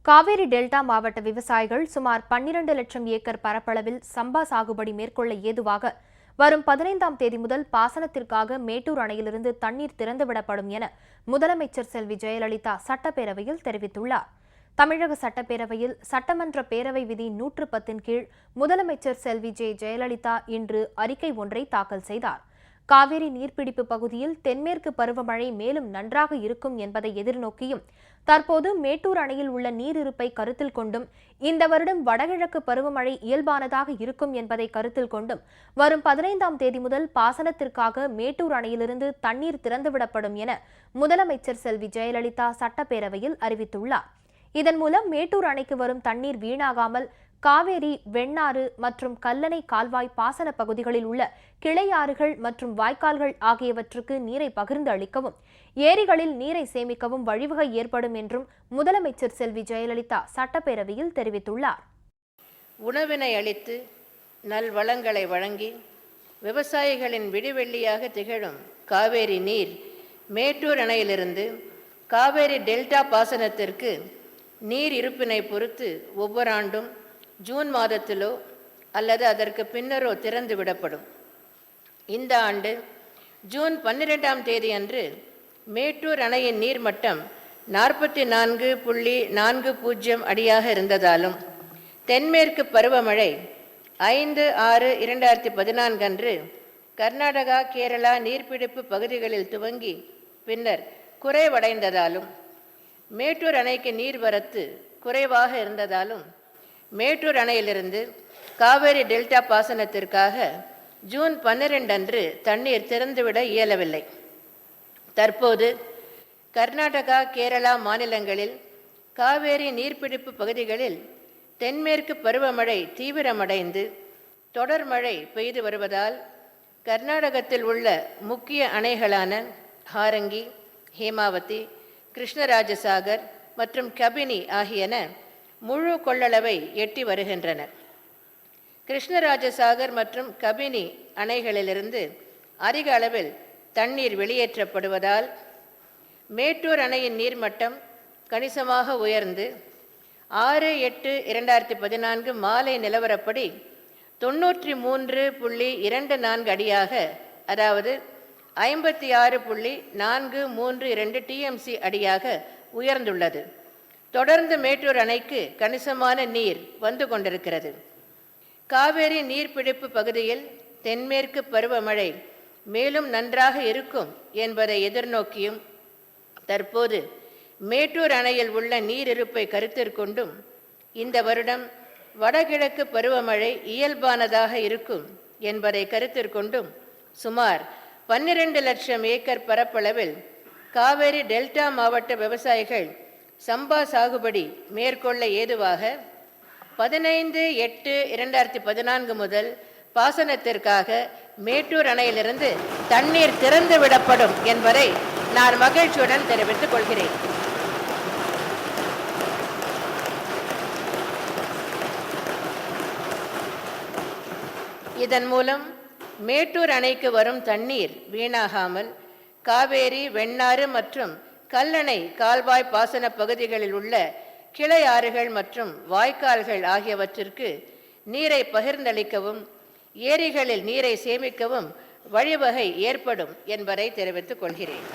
Kaveri delta மாவட்ட விவசாயிகள் சுமார் 12 லட்சம் ஏக்கர் பரப்பளவில் சம்பா சாகுபடி மேற்கொள்ள ஏதுவாக வரும் 15ஆம் தேதி முதல் பாசனத்திற்காக மேட்டூர் அணையிலிருந்து தண்ணீர் திறந்துவிடப்படும் என முதலமைச்சர் செல்வி ஜெயலலிதா சட்டப்பேரவையில் தெரிவித்துள்ளார். தமிழக சட்டப்பேரவையில் சட்டமன்ற பேரவை விதி 110 கீழ் முதலமைச்சர் செல்வி ஜெயலலிதா இன்று அறிக்கை ஒன்றை தாக்கல் செய்தார். காவிரி நீர்பிடிப்பு பகுதியில் தென்மேற்கு பருவமழை மேலும் நன்றாக இருக்கும் என்பதை எதிர்நோக்கியும் தற்போது மேட்டூர் அணையில் உள்ள நீரிருப்பை கருத்தில் கொண்டும் இந்த வருடம் வடகிழக்கு பருவமழை இயல்பானதாக இருக்கும் என்பதை கருத்தில் கொண்டும் வரும் 15ஆம் தேதி முதல் பாசனத்திற்காக மேட்டூர் அணையிலிருந்து தண்ணீர் திறந்துவிடப்படும் என முதலமைச்சர் செல்வி ஜெயலலிதா சட்டப்பேரவையில் அறிவித்துள்ளார். இதன் மூலம் மேட்டூர் அணைக்கு வரும் தண்ணீர் வீணாகாமல் காவேரி, வெண்ணாறு மற்றும் கல்லணை கால்வாய் பாசன பகுதிகளில் உள்ள கிளையாறுகள் மற்றும் வாய்க்கால்கள் ஆகியவற்றுக்கு நீரை பகிர்ந்து அளிக்கவும் ஏரிகளில் நீரை சேமிக்கவும் வழிவகை ஏற்படும் என்றும் முதலமைச்சர் செல்வி ஜெயலலிதா சட்டப்பேரவையில் தெரிவித்துள்ளார். உணவினை அளித்து நல்வளங்களை வழங்கி விவசாயிகளின் விடிவெள்ளியாக திகழும் காவேரி நீர் மேட்டூர் அணையிலிருந்து காவேரி டெல்டா பாசனத்திற்கு நீர் இருப்பினை பொறுத்து ஒவ்வொரு ஆண்டும் ஜூன் மாதத்திலோ அல்லது அதற்கு பின்னரோ திறந்து விடப்படும். இந்த ஆண்டு ஜூன் 12ஆம் தேதி அன்று மேட்டூர் அணையின் நீர்மட்டம் 44.40 அடியாக இருந்ததாலும் தென்மேற்கு பருவமழை 5/6/2014 அன்று கர்நாடகா, கேரளா நீர்பிடிப்பு பகுதிகளில் துவங்கி பின்னர் குறைவடைந்ததாலும் மேட்டூர் அணைக்கு நீர்வரத்து குறைவாக இருந்ததாலும் மேட்டூர் அணையிலிருந்து காவேரி டெல்டா பாசனத்திற்காக ஜூன் 12 அன்று தண்ணீர் திறந்துவிட இயலவில்லை. தற்போது கர்நாடகா, கேரளா மாநிலங்களில் காவேரி நீர்பிடிப்பு பகுதிகளில் தென்மேற்கு பருவமழை தீவிரமடைந்து தொடர் மழை பெய்து வருவதால் கர்நாடகத்தில் உள்ள முக்கிய அணைகளான ஹாரங்கி, ஹேமாவதி, கிருஷ்ணராஜசாகர் மற்றும் கபினி ஆகியன முழு கொள்ளளவை எட்டி வருகின்றன. கிருஷ்ணராஜசாகர் மற்றும் கபினி அணைகளிலிருந்து அதிக அளவில் தண்ணீர் வெளியேற்றப்படுவதால் மேட்டூர் அணையின் நீர்மட்டம் கணிசமாக உயர்ந்து 6/8/2014 மாலை நிலவரப்படி 93.24 அடியாக, அதாவது 56.432 TMC அடியாக உயர்ந்துள்ளது. தொடர்ந்து மேட்டூர் அணைக்கு கணிசமான நீர் வந்து கொண்டிருக்கிறது. காவேரி நீர்பிடிப்பு பகுதியில் தென்மேற்கு பருவமழை மேலும் நன்றாக இருக்கும் என்பதை எதிர்நோக்கியும் தற்போது மேட்டூர் அணையில் உள்ள நீரிருப்பை கருத்தில் கொண்டும் இந்த வருடம் வடகிழக்கு பருவமழை இயல்பானதாக இருக்கும் என்பதை கருத்தில் கொண்டும் சுமார் 12 லட்சம் ஏக்கர் பரப்பளவில் காவேரி டெல்டா மாவட்ட விவசாயிகள் சம்பா சாகுபடி மேற்கொள்ள ஏதுவாக 15/8/2014 முதல் பாசனத்திற்காக மேட்டூர் அணையிலிருந்து தண்ணீர் திறந்து விடப்படும் என்பதை நான் மகிழ்ச்சியுடன் தெரிவித்துக் கொள்கிறேன். இதன் மூலம் மேட்டூர் அணைக்கு வரும் தண்ணீர் வீணாகாமல் காவேரி, வெண்ணாறு மற்றும் கல்லணை கால்வாய் பாசன பகுதிகளில் உள்ள கிளையாறுகள் மற்றும் வாய்க்கால்கள் ஆகியவற்றிற்கு நீரை பகிர்ந்தளிக்கவும் ஏரிகளில் நீரை சேமிக்கவும் வழிவகை ஏற்படும் என்பதை தெரிவித்துக் கொள்கிறேன்.